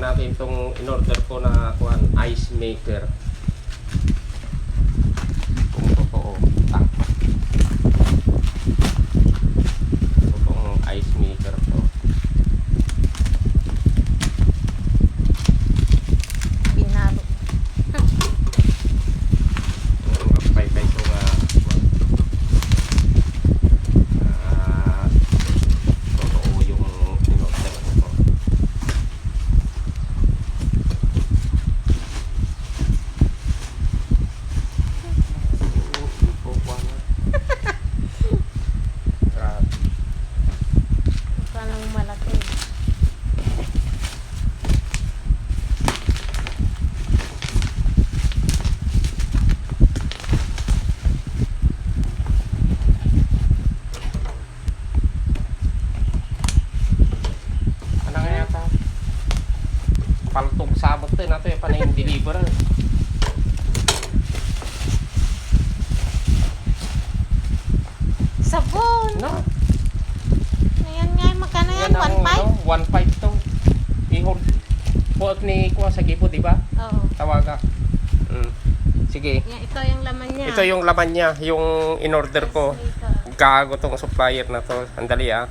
natin itong in-order ko na ice maker. Kung totoo, totoong ice maker to. Binalo. Pay-pay ko nga totoo yung in-order ko. Parang malaki. Ano nga yata? Paltong sabot to na to yung panay yung deliver. Sabon! No? Ayan nga, magkano yan? Yan ang 1.5? 1.5 to. I-hold. Puot ni Kuya sa gipo, di ba? Oo. Tawaga. Sige. Yan, ito yung laman niya. Ito yung laman niya, yung in-order ko. Ito. Gago tong supplier na to. Andali ah.